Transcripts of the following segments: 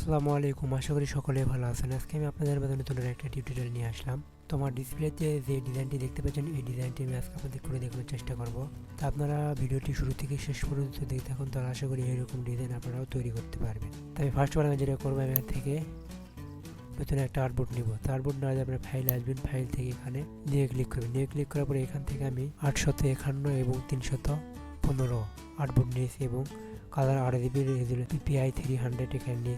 আসসালামু আলাইকুম, আশা করি সকলেই ভালো আছেন। আজকে আমি আপনাদের মাঝে নতুন একটা টিউটোরিয়াল নিয়ে আসলাম। তোমার ডিসপ্লেতে যে ডিজাইনটি দেখতে পাচ্ছেন, এই ডিজাইনটি আমি আজকে আপনাদের করে দেখানোর চেষ্টা করব। তা আপনারা ভিডিওটি শুরু থেকে শেষ পর্যন্ত দেখতে থাকুন, তাহলে আশা করি এইরকম ডিজাইন আপনারাও তৈরি করতে পারবেন। তাই ফার্স্ট আমি যেটা করবো, আমি এখান থেকে নতুন একটা আর্টবোর্ড নিব। তো আর্টবোর্ড না আপনার ফাইল আসবেন, ফাইল থেকে এখানে নিয়ে ক্লিক করবেন। নিয়ে ক্লিক করার পরে এখান থেকে আমি 851 এবং 315 আর্টবোর্ড নিয়েছি এবং কালার RGB PPI 300 এখানে নিয়ে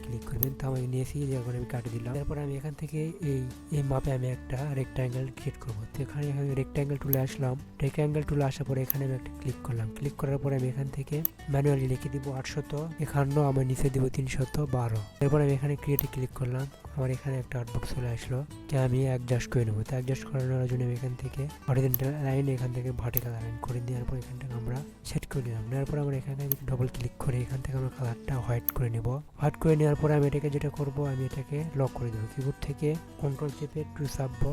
ক্লিক করবেন। তো আমি নিয়েছি, যখন আমি কাটে দিলাম। তারপর আমি এখান থেকে এই মাপে আমি একটা রেক্ট্যাঙ্গেল ক্রিয়েট করবো। তো এখানে আমি রেক্ট্যাঙ্গেল টুলে আসলাম। রেক্ট্যাঙ্গেল টুলে আসার পরে এখানে আমি একটা ক্লিক করলাম। ক্লিক করার পরে আমি এখান থেকে ম্যানুয়ালি লিখে দিব 851, আমার নিচে দিব 312। এরপর আমি এখানে ক্রিয়েটে ক্লিক করলাম। আমার এখানে একটা আর্টবোর্ড চলে আসলো, যা আমি অ্যাডজাস্ট করে নেবো। তো অ্যাডজাস্ট করানোর জন্য আমি এখান থেকে হরিজন্টাল লাইন, এখান থেকে ভার্টিক্যাল লাইন করে দেওয়ার পর এখানটাকে আমরা সেট করে নিলাম। নেওয়ার পর আমরা এখানে ডবল ক্লিক করে এখান থেকে আমরা কালারটা হোয়াইট করে নেব। হোয়াইট করে নেওয়ার পরে আমি এটাকে যেটা করব, আমি এটাকে লক করে দেবো। কিবোর্ড থেকে কন্ট্রোল চেপে টু চাপবো,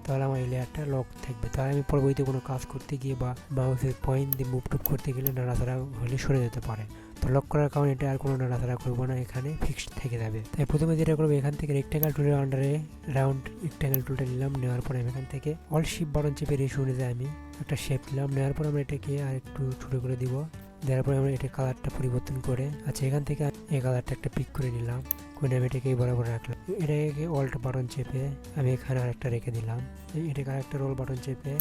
তাহলে আমার এই লেয়ারটা লক থাকবে। তাহলে আমি পরবর্তীতে কোনো কাজ করতে গিয়ে বা মাউসের পয়েন্ট দিয়ে মুভ টুপ করতে গেলে নাড়াচাড়া হলে সরে যেতে পারে। তো লক করার কারণে এটা আর কোনো নাড়াচাড়া করবো না, এখানে ফিক্সড থেকে যাবে। তাই প্রথমে যেটা করবো, এখান থেকে রেক্ট্যাঙ্গেল টুলের আন্ডারে রাউন্ড রেক্ট্যাঙ্গেল টুলটা নিলাম। নেওয়ার পরে আমি এখান থেকে অল শিপ বাটন চেপে রেশিও অনুযায়ী আমি একটা শেপ নিলাম। নেওয়ার পর আমরা এটাকে আর একটু ছোটো করে দিব। দেওয়ার পরে আমরা এটা কালারটা পরিবর্তন করে, আচ্ছা এখান থেকে এই কালারটা একটা পিক করে নিলাম। করে আমি এটাকে বরাবর রাখলাম। এটাকে অল্ট বাটন চেপে আমি এখানে আরেকটা রেখে দিলাম। এটাকে আরেকটা রোল বাটন চেপে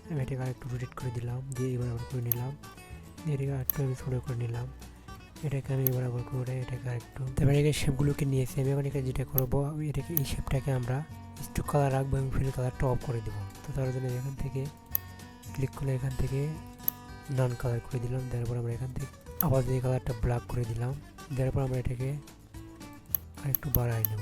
আমি এটাকে আরেকটু রোটেট করে দিলাম, দিয়ে বরাবর করে নিলাম। এটাকে আরেকটু আমি ছোটো করে নিলাম। এটাকে আমি বরাবর করে এটাকে আরেকটু, তারপরে এই শেপগুলোকে নিয়েছি। আমি এখন এখানে যেটা করবো, এটাকে এই শেপটাকে আমরা স্ট্রোক কালার রাখবো এবং ফিল কালারটা অফ করে দেবো। তো তার জন্য এখান থেকে ক্লিক করলে এখান থেকে নন কালার করে দিলাম। তারপর আমরা এখান থেকে আবার এই কালারটা ব্ল্যাক করে দিলাম। তারপর আমরা এটাকে আরেকটু বাড়াই নেব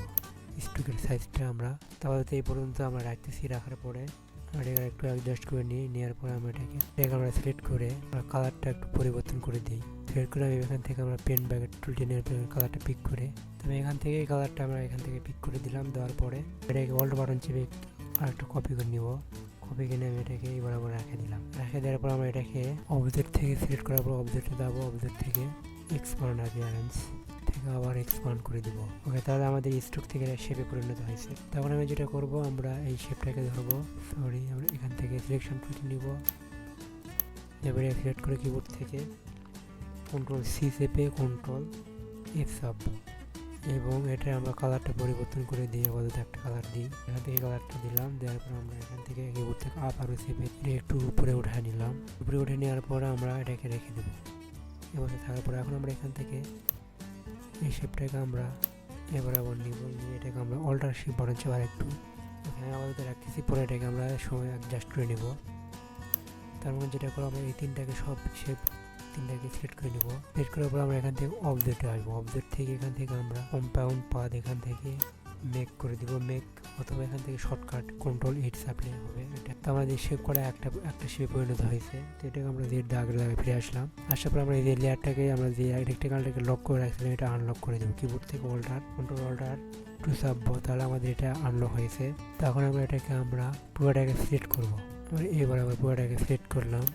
স্ট্রোকের সাইজটা আমরা। তাহলে এই পর্যন্ত আমরা রাখতেছি। রাখার পরে আমরা এটাকে একটু অ্যাডজাস্ট করে নিই। নেওয়ার পরে আমরা এটাকে আমরা সিলেক্ট করে আমরা কালারটা একটু পরিবর্তন করে দিই। সিলেক্ট করে আমি এখান থেকে আমরা পেন ব্যাগের টুলটি নেওয়ার পরে কালারটা পিক করে, তবে এখান থেকে এই কালারটা আমরা এখান থেকে পিক করে দিলাম। দেওয়ার পরে এটাকে অল্ট বাটন চেপে আর একটু কপি করে নিব। কপি কিনে আমি এটাকে এই বরাবর রেখে দিলাম। রেখে দেওয়ার পর আমরা এটাকে অবজেক্ট থেকে সিলেক্ট করার পর অবজেক্টে যাবো। অবজেক্ট থেকে এক্সপান্ড অ্যাপিয়ারেন্স থেকে আবার এক্সপান্ড করে দিব। ওকে, তাহলে আমাদের স্ট্রোক থেকে শেপে পরিণত হয়েছে। তখন আমি যেটা করব, আমরা এই শেপটাকে ধরবো। আমরা এখান থেকে সিলেকশন টুলটি নিব। এবারে সিলেক্ট করে কিবোর্ড থেকে কন্ট্রোল সি চেপে কন্ট্রোল এফ চাপবো এবং এটা আমরা কালারটা পরিবর্তন করে দিয়ে আপাতত একটা কালার দিই। এখান থেকে কালারটা দিলাম। দেওয়ার পর আমরা এখান থেকে কিবোর্ড থেকে আপ আরও চেপে একটু উপরে উঠে নিলাম। উপরে উঠে নেওয়ার পর আমরা এটাকে রেখে দেবো। এবার থাকার পরে এখন আমরা এখান থেকে এই শেপটাকে আমরা এবার আবার নিব। নিয়ে এটাকে আমরা অল্টার শিপ বাটন চেপে একটু এখানে আপাতত রাখতেছি। পরে এটাকে আমরা সময় অ্যাডজাস্ট করে নেব। তার মানে যেটা করবো, আমরা এই তিনটাকে সব শেপ তিনটাকে সিলেক্ট করে নেব। সিলেক্ট করার পর আমরা এখান থেকে অবজেক্টে আসবো। অবজেক্ট থেকে এখান থেকে আমরা কম্পাউন্ড পাথ এখান থেকে মেক করে দিব। মেক অথবা এখান থেকে শর্টকাট কন্ট্রোল 8 চাপলে হবে। এটা তো আমাদের শেপ করা একটা শেপে পরিণত হয়েছে। তো এটাকে আমরা যে আগের জায়গায় ফিরে আসলাম। আসার পর আমরা এই যে লেয়ারটাকে আমরা যে রেক্ট্যাঙ্গেলটাকে লক করে রাখছিলাম, এটা আনলক করে দেবো। কিবোর্ড থেকে কন্ট্রোল অল্টার টু চাপবো, তাহলে আমাদের এটা আনলক হয়েছে। তখন আমরা এটাকে আমরা পুরোটাকে সিলেক্ট করবো। এবার আমরা পুরোটাকে সিলেক্ট করলাম।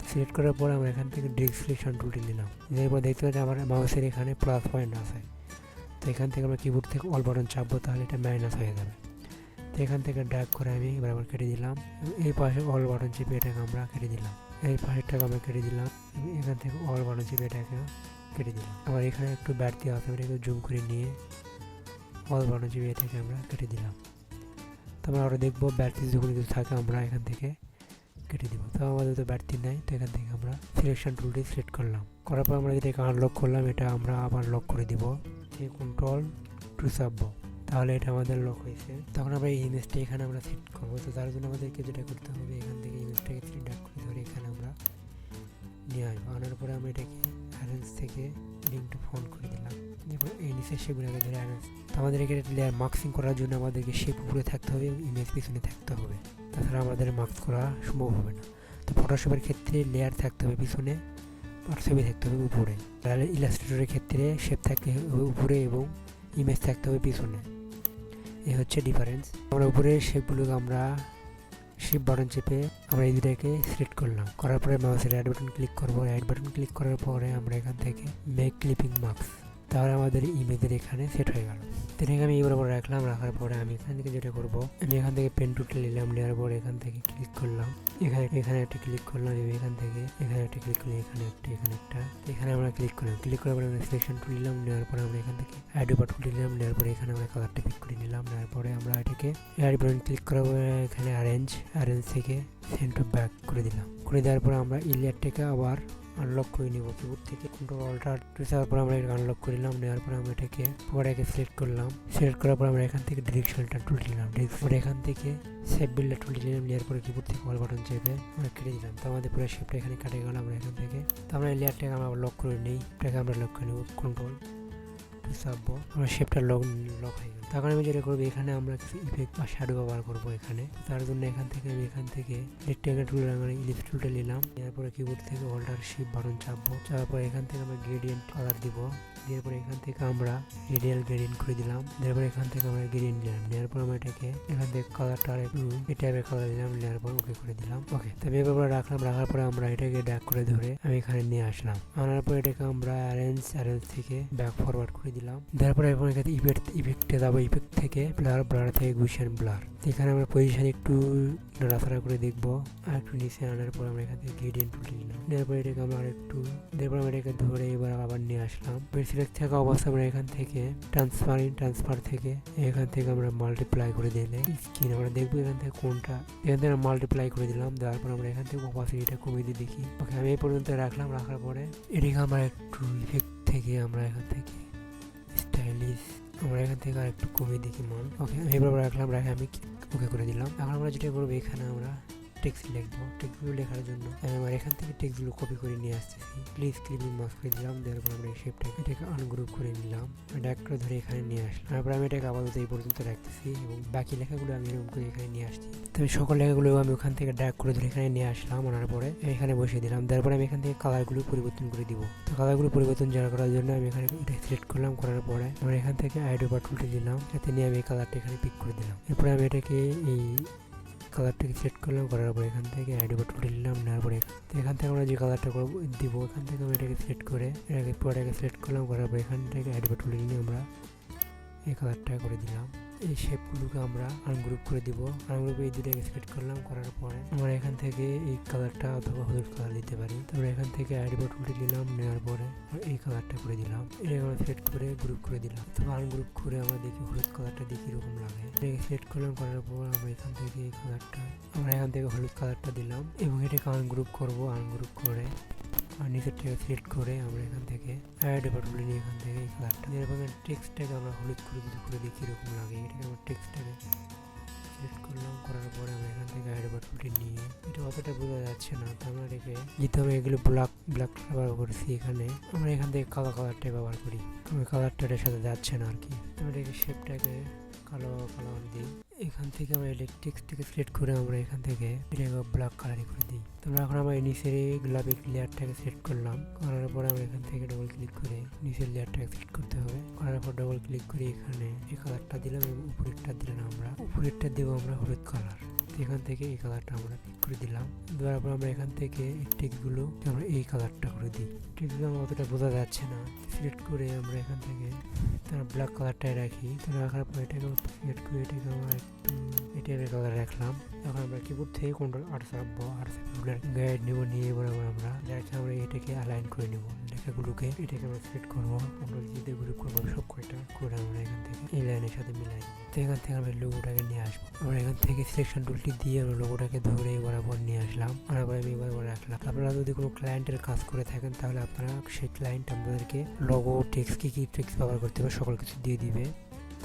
সিলেক্ট করার পর আমরা এখান থেকে ডিরেক্ট সিলেকশন টুলটি নিলাম। এরপর দেখতে পাচ্ছি আমার মাউসের এখানে প্লাস পয়েন্ট আছে। তো এখান থেকে আমরা কিবোর্ড থেকে অল বাটন চাপবো, তাহলে এটা মাইনাস হয়ে যাবে। তো এখান থেকে ড্র্যাগ করে আমি এবার আবার কেটে দিলাম। এই পাশে অল বাটন চেপে এটাকে আমরা কেটে দিলাম। এই পাশেরটাকে আমরা কেটে দিলাম। এখান থেকে অল বাটন চেপে এটাকে কেটে দিলাম। আবার এখানে একটু বাড়তি আছে, এটাকে জুম করে নিয়ে অল বাটন চেপে এটাকে আমরা কেটে দিলাম। তারপর আমরা দেখবো বাড়তি যখন কিছু থাকে আমরা এখান থেকে কেটে দিব। তো আমাদের তো বাড়তি নাই। তো এখান থেকে আমরা সিলেকশন টুলটি সিলেক্ট করলাম। করার পর আমরা যেটাকে আনলক করলাম, এটা আমরা আবার লক করে দিব। কন্ট্রোল টু চাপবো, তাহলে এটা আমাদের লক হয়েছে। তখন আমরা এই ইমেজটা এখানে আমরা সেট করবো। তো তার জন্য আমাদেরকে যেটা করতে হবে, এখান থেকে ইমেজটাকে সিলেক্ট করে ধরে এখানে আমরা নিয়ে আসবো। আনার পরে আমরা এটাকে অ্যারেঞ্জ থেকে লিঙ্ক টু ফোন করে দিলাম। এবার এই নিচে শেপগুলোকে ধরে অ্যারেঞ্জ। তো আমাদের এখানে লেয়ার মার্কসিং করার জন্য আমাদেরকে শেপ উপরে থাকতে হবে এবং ইমেজ পিছনে থাকতে হবে, তাছাড়া আমাদের মার্কস করা সম্ভব হবে না। তো ফটোশপের ক্ষেত্রে লেয়ার থাকতে হবে পিছনে আর ছবি থাকতে হবে উপরে। তাহলে ইলাস্ট্রেটরের ক্ষেত্রে শেপ থাকতে হবে উপরে এবং ইমেজ থাকতে হবে পিছনে। এই হচ্ছে ডিফারেন্স। আমরা উপরে শেপগুলোকে আমরা শিপ বাটন চেপে আমরা এই দুটাকে সিলেক্ট করলাম। করার পরে মাউসের অ্যাড বাটন ক্লিক করবো। অ্যাড বাটন ক্লিক করার পরে আমরা এখান থেকে মেক ক্লিপিং মার্কস, তাহলে আমাদের ইমেজের এখানে সেট হয়ে গেল। এটাকে আমি এবার রাখলাম, রাখার পরে আমি এখান থেকে যেটা করবো, আমি এখান থেকে পেন টুলটা নিলাম, নেওয়ার পরে এখান থেকে ক্লিক করলাম, এখানে একটা ক্লিক করলাম, এখান থেকে এখানে একটা ক্লিক করলাম, এখানে আমরা ক্লিক করলাম, ক্লিক করার পরে আমরা সিলেকশন টুল নিলাম, নেওয়ার পরে আমরা এখান থেকে অ্যাড ওভার টুল নিলাম, নেওয়ার পরে এখানে আমরা কালারটা পিক করে নিলাম, নেওয়ার পরে আমরা এটাকে অ্যাড বাটন ক্লিক করার পরে এখানে অ্যারেঞ্জ থেকে সেন্ড টু ব্যাক করে দিলাম। করে দেওয়ার পরে আমরা এই লেয়ারটাকে আবার আনলক করে নিব কিবোর্ড থেকে কন্ট্রোল অল্টার প্রেসার পর আমরা এটা আনলক করে নিলাম। নেওয়ার পর আমরা এটাকে পুরোটাকে সিলেক্ট করলাম, সিলেক্ট করার পর আমরা এখান থেকে ডিরেকশনটা টুল নিলাম, এখান থেকে সেভ বিল্ডটা টুল নিলাম, নেওয়ার পরে কিবোর্ড থেকে অল বাটন চেপে আমরা কেটে দিলাম। তো আমাদের পুরো শেপটা এখানে কাটে গেল। আমরা এখান থেকে তো আমরা এই লেয়ারটাকে আমরা লক করে নিই, এটাকে আমরা লক করে নেব কন্ট্রোল সাববো, আমরা শেপটা লক হয়ে গেল। তখন আমি যেটা করবো, এখানে আমরা কিছু ইফেক্ট বা শ্যাডো ব্যবহার করবো এখানে। তার জন্য এখান থেকে রেক্টেঙ্গেল টুল ইলিপস টুলটা নিলাম, এরপরে কিবোর্ড থেকে অল্টার শিফট বাটন চাপবো, চাপার পর এখান থেকে আমরা গ্রেডিয়েন্ট কালার দিব, দেওয়ার পরে এখান থেকে আমরা রেডিয়াল গ্রেডিয়েন্ট করে দিলাম, দেওয়ার পরে এখান থেকে আমরা গ্রেডিয়েন্ট নিলাম, নেওয়ার পর আমরা এটাকে এখান থেকে কালারটা একটু এই টাইপের কালার দিলাম, নেওয়ার পর ওকে করে দিলাম। ওকে, তবে এবার রাখলাম, রাখার পরে আমরা এটাকে ড্র্যাগ করে ধরে আমি এখানে নিয়ে আসলাম, আনার পর এটাকে আমরা অ্যারেঞ্জ থেকে ব্যাক ফরওয়ার্ড করে দিলাম। দেওয়ার পরে এখন এখানে ইফেক্টে যাবো, ইফেক্ট থেকে ব্লার থেকে গুশন ব্লার, এখানে আমরা পজিশন একটু নাড়াচাড়া করে দেখবো, আর একটু নিচে আনার পর আমরা এখান থেকে গ্রেডিয়েন্ট টুল নিলাম, নেওয়ার পর এটাকে আমরা একটু দেওয়ার পর এটাকে ধরে এবার আবার নিয়ে আসলাম। সিলেক্ট থাকা অবস্থা আমরা এখান থেকে ট্রান্সফার থেকে এখান থেকে আমরা মাল্টিপ্লাই করে দিলে স্ক্রিন আমরা দেখবো এখান থেকে কোনটা, এখান থেকে মাল্টিপ্লাই করে দিলাম। দেওয়ার পর আমরা এখান থেকে অপাসিটিটা কমিয়ে দিয়ে দেখি। ওকে, আমি এই পর্যন্ত রাখলাম, রাখার পরে এটাকে আমরা একটু ইফেক্ট থেকে আমরা এখান থেকে স্টাইলিশ আমরা এখান থেকে আর একটু কমিয়ে দেখি মান। ওকে, আমি এবার রাখলাম, রাখে আমি ওকে করে দিলাম। এখন আমরা যেটা করবো, এখানে আমরা টেক্সট লিখবো, টেক্সটগুলো লেখার জন্য আমি আমার এখান থেকে টেক্সটগুলো কপি করে নিয়ে আসতেছি, প্লিজ ক্লিপিং মাস করে দিলাম। দেওয়ার পর আমরা এই শেপটাকে এটাকে আনগ্রুপ করে নিলাম, ড্র্যাগ করে ধরে এখানে নিয়ে আসলাম। তারপর আমি এটাকে আপাতত এই পর্যন্ত রাখতেছি এবং বাকি লেখাগুলো আমি এরকম করে এখানে নিয়ে আসছি। তবে সকল লেখাগুলো আমি ওখান থেকে ড্র্যাগ করে ধরে এখানে নিয়ে আসলাম, আনার পরে এখানে বসিয়ে দিলাম। তারপরে আমি এখান থেকে কালারগুলো পরিবর্তন করে দিব। তো কালারগুলো পরিবর্তন করার জন্য আমি এখানে এটা সিলেক্ট করলাম, করার পরে আমরা এখান থেকে অ্যাড ওভার টুলটা দিলাম, যাতে নিয়ে আমি এই কালারটা এখানে পিক করে দিলাম। এরপরে আমি এটাকে এই কালারটাকে সেট করলাম, করার পর এখান থেকে অ্যাড ওভার টুল নিলাম, নেওয়ার পরে এখান থেকে আমরা যে কালারটা দিব এখান থেকে আমরা এটাকে সিলেক্ট করে এটাকে পুরোটাকে সিলেক্ট করলাম, করার পর এখান থেকে অ্যাড ওভার টুল নিয়ে আমরা এই কালারটা করে দিলাম। এই শেপগুলোকে আমরা আনগ্রুপ করে দিব, আনগ্রুপে এই দুটাকে সিলেক্ট করলাম, করার পরে আমরা এখান থেকে এই কালারটা অথবা হলুদ কালার দিতে পারি। তারপরে এখান থেকে অ্যাড ওভার টুলটি নিলাম, নেওয়ার পরে এই কালারটা করে দিলাম, এটাকে আমরা সিলেক্ট করে গ্রুপ করে দিলাম। তবে আনগ্রুপ করে আমরা দেখি হলুদ কালারটা দেখি এরকম লাগে, এটাকে সিলেক্ট করলাম, করার পর আমরা এখান থেকে এই কালারটা আমরা এখান থেকে হলুদ কালারটা দিলাম এবং এটাকে আনগ্রুপ করব, আনগ্রুপ করে আর নিচের থেকে সিলেক্ট করে আমরা এখান থেকে অ্যাড ওভার টুল নিয়ে এখান থেকে এই কালারটা এরকম টেক্সটটাকে আমরা হলুদ করে যদি করে দেখি এরকম লাগে, এটাকে আমরা টেক্সটটাকে সিলেক্ট করলাম, করার পরে আমরা এখান থেকে অ্যাড ওভার টুলটি নিয়ে এটা অতটা বোঝা যাচ্ছে না, তো আমরা এটাকে যেহেতু আমি এগুলো ব্ল্যাক ব্যবহার করছি, এখানে আমরা এখান থেকে কালো কালারটাই ব্যবহার করি, ওই কালারটা এটার সাথে যাচ্ছে না আর কি। আমরা এটাকে শেপটাকে কালো কালার দিই, এখান থেকে আমরা টেক্সটটাকে সিলেক্ট করে আমরা এখান থেকে এটাকে ব্ল্যাক কালারই করে দিই। তোমরা এখন আমরা নিচের এই গোলাপি লেয়ারটাকে সিলেক্ট করলাম, করার পরে আমরা এখান থেকে ডবল ক্লিক করে নিচের লেয়ারটাকে সিলেক্ট করতে হবে, করার পর ডবল ক্লিক করে এখানে এই কালারটা দিলাম এবং উপরেরটা দিলাম, আমরা উপরেরটা দেবো আমরা হলুদ কালার, এখান থেকে এই কালারটা আমরা পিক করে দিলাম। দেওয়ার পর আমরা এখান থেকে এই টেক্সটগুলো আমরা এই কালারটা করে দিই, টেক্সটগুলো আমার অতটা বোঝা যাচ্ছে না, সিলেক্ট করে আমরা এখান থেকে তার ব্ল্যাক কালারটাই রাখি। তো রাখার পর এটাকে সিলেক্ট করে এটাকে আমরা একটু এই টাইপের কালার রাখলাম। এখন আমরা কিবোর্ড থেকে কন্ট্রোল আর চাপবো, আর গাইড নেবো, নিয়ে বরাবর আমরা আমরা এটাকে অ্যালাইন করে নেবো, লেখাগুলোকে এটাকে আমরা সিলেক্ট করবো, কন্ট্রোল জিতে গ্রুপ করবো সব কয়টা করে আমরা এখান থেকে এই লাইনের সাথে মিলাই। তো এখান থেকে আমরা লোগোটাকে নিয়ে আসবো, আমরা এখান থেকে সিলেকশন টুলটি দিয়ে আমরা লোগোটাকে ধরে বরাবর নিয়ে আসলাম, আবার আমি বরাবর রাখলাম। আপনারা যদি কোনো ক্লায়েন্টের কাজ করে থাকেন তাহলে আপনারা সেই ক্লায়েন্ট আপনাদেরকে লোগো টেক্সট কি টেক্সট ব্যবহার করতে হবে সকল কিছু দিয়ে দিবে,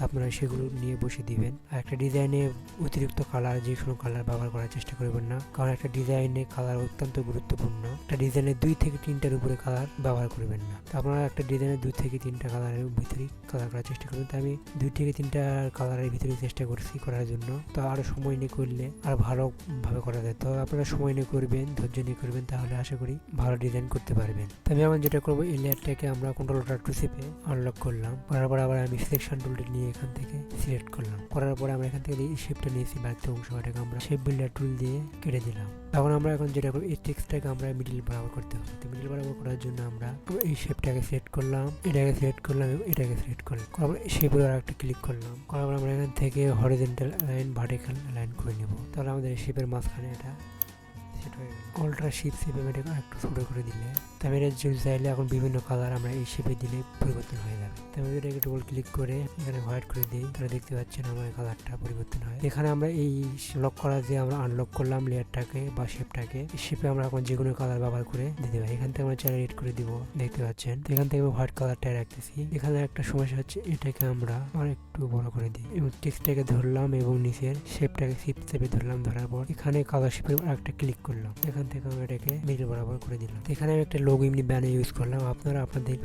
আপনারা সেগুলো নিয়ে বসে দিবেন। আর একটা ডিজাইনে অতিরিক্ত কালার যে কোনো কালার ব্যবহার করার চেষ্টা করবেন না, কারণ একটা ডিজাইনে কালার অত্যন্ত গুরুত্বপূর্ণ। একটা ডিজাইনে 2 থেকে 3টার উপরে কালার ব্যবহার করবেন না, তো আপনারা একটা ডিজাইনে 2 থেকে 3টা কালারের ভিতরে কালার করার চেষ্টা করবেন। তো আমি 2 থেকে 3টা কালারের ভিতরে চেষ্টা করছি করার জন্য, তো আরও সময় নিয়ে করলে আর ভালোভাবে করা যায়। তো আপনারা সময় নিয়ে করবেন, ধৈর্য নিয়ে করবেন, তাহলে আশা করি ভালো ডিজাইন করতে পারবেন। তো আমি এখন যেটা করবো, এই লেয়ারটাকে আমরা কন্ট্রোল টু চেপে আনলক করলাম, করার পর আবার আমি সিলেকশন টুলটি নিয়ে এখান থেকে সিলেক্ট করলাম। করার পরে আমরা এখান থেকে এই শেপটা নিয়েছি বাড়তি অংশটাকে আমরা শেপ বিল্ডার টুল দিয়ে কেটে দিলাম। তখন আমরা এখন যেটা করব, এই টেক্সটটাকে আমরা মিডিল বরাবর করতে হবে। তো মিডিল বরাবর করার জন্য আমরা এই শেপটাকে সিলেক্ট করলাম, এটাকে সিলেক্ট করলাম এবং এটাকে সিলেক্ট করলাম। করার পরে শেপের আর একটা ক্লিক করলাম। করার পরে আমরা এখান থেকে হরিজন্টাল লাইন ভার্টিক্যাল লাইন করে নেব। তাহলে আমাদের এই শেপের মাঝখানে এটা সেট হয়ে গেল। অল্ট্রা শেপ এটাকে একটু ছোট করে দিলে তাই এটা যদি চাইলে এখন বিভিন্ন কালার আমরা এই শেপে দিলে পরিবর্তন হয়ে যাবে। তাই আমি এটাকে ডবল ক্লিক করে এখানে হোয়াইট করে দিই, তাহলে দেখতে পাচ্ছেন আমার কালারটা পরিবর্তন হয়। এখানে আমরা এই লক করা যে আমরা আনলক করলাম লেয়ারটাকে বা শেপটাকে, শেপে আমরা এখন যে কোনো কালার ব্যবহার করে দিতে পারি। এখান থেকে আমরা চাইলে রেড করে দিব, দেখতে পাচ্ছেন। এখান থেকে আমি হোয়াইট কালারটা রাখতেছি। এখানে একটা সমস্যা হচ্ছে, এটাকে আমরা আর একটু বড় করে দিই এবং টেক্সটটাকে ধরলাম এবং নিচের শেপটাকে শিফট চেপে ধরলাম। ধরার পর এখানে কালার শেপের একটা ক্লিক করলাম। এখান থেকে আমরা এটাকে মিডল বরাবর করে দিলাম। এখানে আমি একটা লোগো এমনি ব্যানার ইউজ করলাম। আপনারা আপনাদের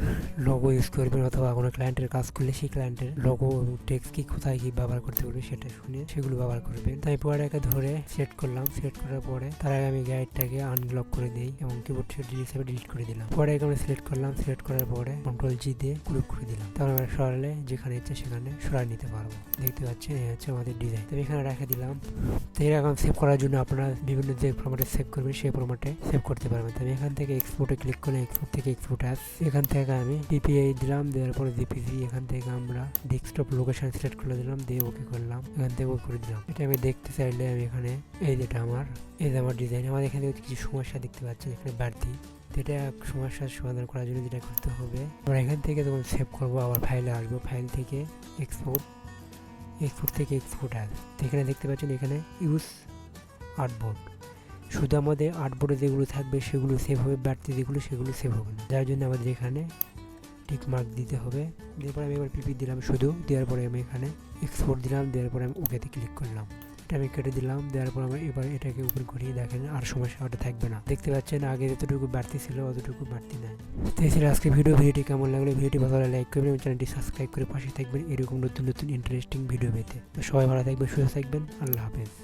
লোগো ইউজ করবেন অথবা কোনো ক্লায়েন্টের কাজ করলে সেই ক্লায়েন্টের লোগো এবং টেক্সট কি কোথায় কি ব্যবহার করতে বলবে সেটা শুনে সেগুলো ব্যবহার করবেন। তাই পুরোটাকে ধরে সেট করলাম। সেট করার পরে তার আগে আমি গাইডটাকে আনলক করে দিই এবং কিবোর্ড থেকে ডিলিট করে দিলাম। পরে আমরা সিলেক্ট করলাম। সিলেক্ট করার পরে কন্ট্রোল জি দিয়ে ক্লিক করে দিলাম। তারপর আমরা সরালে যেখানে ইচ্ছে সেখানে সরাই নিতে পারবো। দেখতে পাচ্ছেন এই হচ্ছে আমাদের ডিজাইন। তো এখানে রেখে দিলাম। তো এরকম সেভ করার জন্য আপনারা বিভিন্ন যে ফরম্যাটে সেভ করবেন সেই ফরম্যাটে সেভ করতে পারবেন। তো আমি এখান থেকে এক্সপোর্টে ক্লিক করে এক্সপোর্ট থেকে এক্সপোর্ট অ্যাস, এখান থেকে আমি পিপিআই দিলাম, দেওয়ার পরে জিপিজি, এখান থেকে আমরা ডেস্কটপ লোকেশন সিলেক্ট করে দিলাম, দিয়ে ওকে করলাম। এখান থেকে ওকে করে দিলাম। এটা আমি দেখতে চাইলে আমি এখানে এই যেটা আমার ডিজাইন, আমার এখানে কিছু সমস্যা দেখতে পাচ্ছেন এখানে বাড়তি। এটা সমস্যার সমাধান করার জন্য যেটা করতে হবে, আমরা এখান থেকে যখন সেভ করবো আবার ফাইলে আসবো, ফাইল থেকে এক্সপোর্ট থেকে এক্সপোর্ট অ্যাস। এখানে দেখতে পাচ্ছেন এখানে ইউজ আর্টবোর্ড, শুধু আমাদের আর্টবোর্ডে যেগুলো থাকবে সেগুলো সেভ হবে, বাড়তি যেগুলো সেগুলো সেভ হবে না। যার জন্য আমাদের এখানে টিক মার্ক দিতে হবে। দেওয়ার পরে আমি এবার পিপি দিলাম শুধু, দেওয়ার পরে আমি এখানে এক্সপোর্ট দিলাম, দেওয়ার পরে আমি ওকেতে ক্লিক করলাম। এটা আমি কেটে দিলাম। দেওয়ার পর আমরা এবার এটাকে উপর ঘুরিয়ে দেখেন আর সমস্যা ওটা থাকবে না। দেখতে পাচ্ছেন আগে যতটুকু বাড়তি ছিল অতটুকু বাড়তি নাই। তো এই ছিল আজকে ভিডিওটি কেমন লাগলো, ভিডিওটি ভালো লাগলে লাইক করবেন এবং চ্যানেলটি সাবস্ক্রাইব করে পাশে থাকবেন এরকম নতুন নতুন ইন্টারেস্টিং ভিডিও পেতে। তো সবাই ভালো থাকবেন, সুস্থ থাকবেন, আল্লাহ হাফেজ।